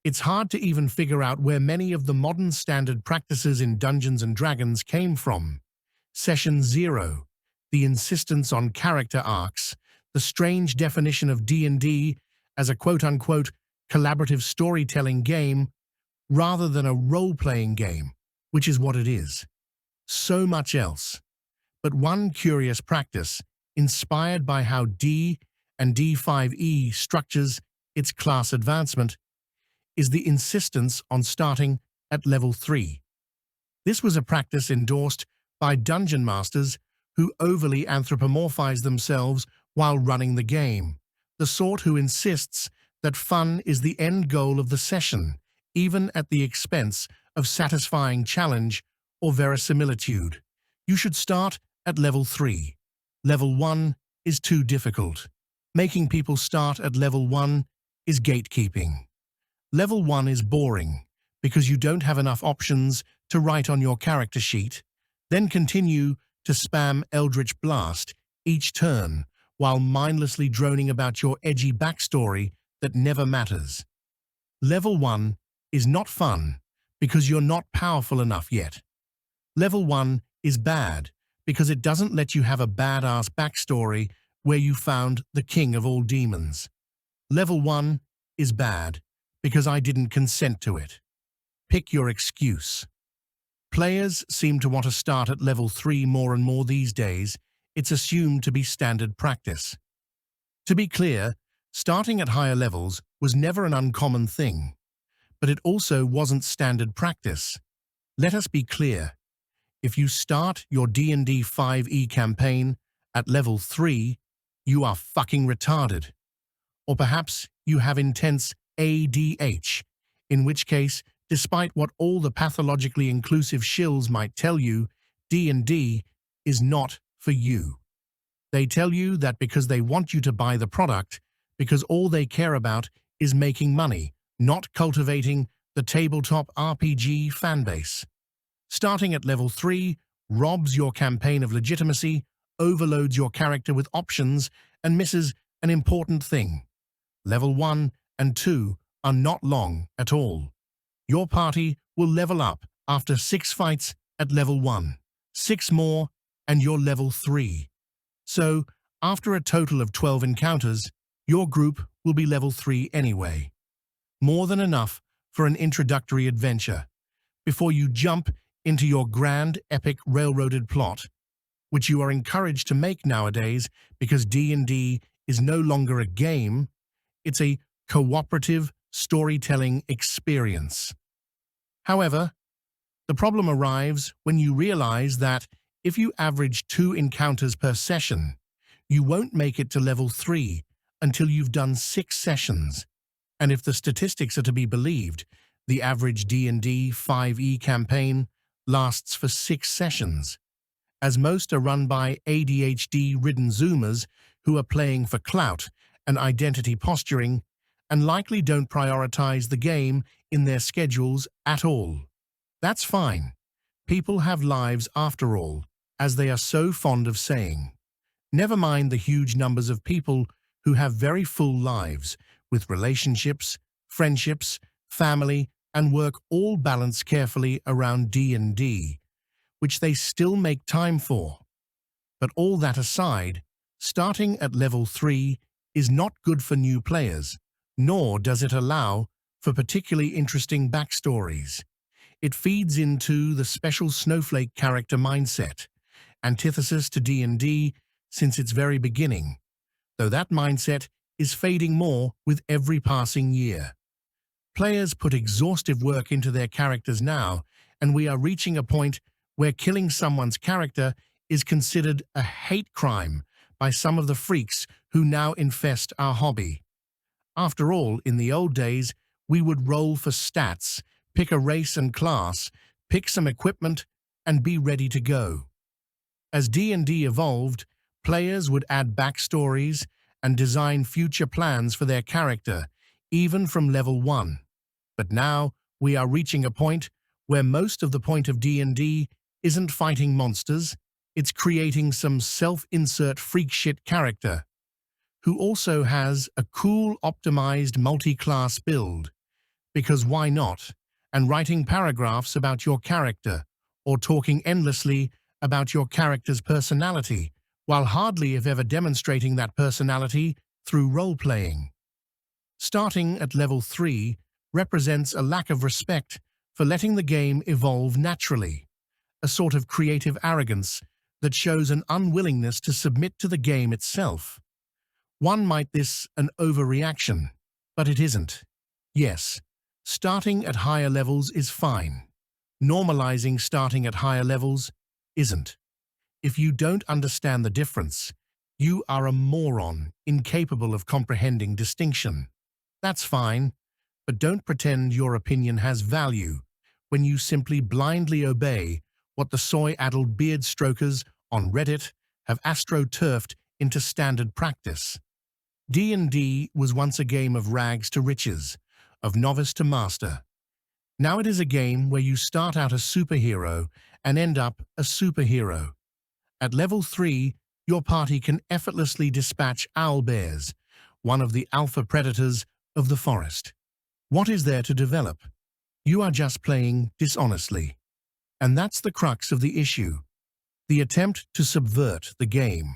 It's hard to even figure out where many of the modern standard practices in Dungeons & Dragons came from. Session 0, the insistence on character arcs, the strange definition of D&D as a quote-unquote collaborative storytelling game rather than a role-playing game, which is what it is. So much else. But one curious practice, inspired by how D and D5e structures its class advancement, is the insistence on starting at level 3. This was a practice endorsed by dungeon masters who overly anthropomorphize themselves while running the game, the sort who insists that fun is the end goal of the session, even at the expense of satisfying challenge or verisimilitude. You should start at level 3. Level 1 is too difficult. Making people start at level 1 is gatekeeping. Level 1 is boring because you don't have enough options to write on your character sheet, then continue to spam Eldritch Blast each turn while mindlessly droning about your edgy backstory that never matters. Level 1 is not fun because you're not powerful enough yet. Level 1 is bad because it doesn't let you have a badass backstory where you found the king of all demons. Level 1 is bad because I didn't consent to it. Pick your excuse. Players seem to want to start at level 3 more and more these days. It's assumed to be standard practice. To be clear, starting at higher levels was never an uncommon thing, but it also wasn't standard practice. Let us be clear. If you start your D&D 5e campaign at level 3, you are fucking retarded. Or perhaps you have intense ADH, in which case, despite what all the pathologically inclusive shills might tell you, D&D is not for you. They tell you that because they want you to buy the product, because all they care about is making money, not cultivating the tabletop RPG fanbase. Starting at level 3 robs your campaign of legitimacy, overloads your character with options, and misses an important thing. Level 1 and 2 are not long at all. Your party will level up after 6 fights at level 1, 6 more, and you're level 3. So, after a total of 12 encounters, your group will be level 3 anyway. More than enough for an introductory adventure, before you jump into your grand, epic, railroaded plot, which you are encouraged to make nowadays because D&D is no longer a game, it's a cooperative storytelling experience. However, the problem arrives when you realize that if you average 2 encounters per session, you won't make it to level 3 until you've done 6 sessions. And if the statistics are to be believed, the average D&D 5e campaign lasts for 6 sessions, as most are run by ADHD-ridden Zoomers who are playing for clout and identity posturing and likely don't prioritize the game in their schedules at all. That's fine. People have lives after all, as they are so fond of saying. Never mind the huge numbers of people who have very full lives, with relationships, friendships, family, and work all balanced carefully around D&D, which they still make time for. But all that aside, starting at level 3 is not good for new players, nor does it allow for particularly interesting backstories. It feeds into the special snowflake character mindset, antithesis to D&D since its very beginning, though that mindset is fading more with every passing year. Players put exhaustive work into their characters now, and we are reaching a point where killing someone's character is considered a hate crime by some of the freaks who now infest our hobby. After all, in the old days, we would roll for stats, pick a race and class, pick some equipment, and be ready to go. As D&D evolved, players would add backstories and design future plans for their character, even from level 1. But now, we are reaching a point where most of the point of D&D isn't fighting monsters, it's creating some self-insert freak shit character, who also has a cool optimized multi-class build, because why not, and writing paragraphs about your character, or talking endlessly about your character's personality, while hardly if ever demonstrating that personality through role-playing. Starting at level 3 represents a lack of respect for letting the game evolve naturally, a sort of creative arrogance that shows an unwillingness to submit to the game itself. One might this an overreaction, but it isn't. Yes, starting at higher levels is fine. Normalizing starting at higher levels isn't. If you don't understand the difference, you are a moron, incapable of comprehending distinction. That's fine, but don't pretend your opinion has value when you simply blindly obey what the soy-addled beard strokers on Reddit have astroturfed into standard practice. D&D was once a game of rags to riches, of novice to master. Now it is a game where you start out a superhero and end up a superhero. At level 3, your party can effortlessly dispatch owlbears, one of the alpha predators of the forest. What is there to develop? You are just playing dishonestly. And that's the crux of the issue. The attempt to subvert the game.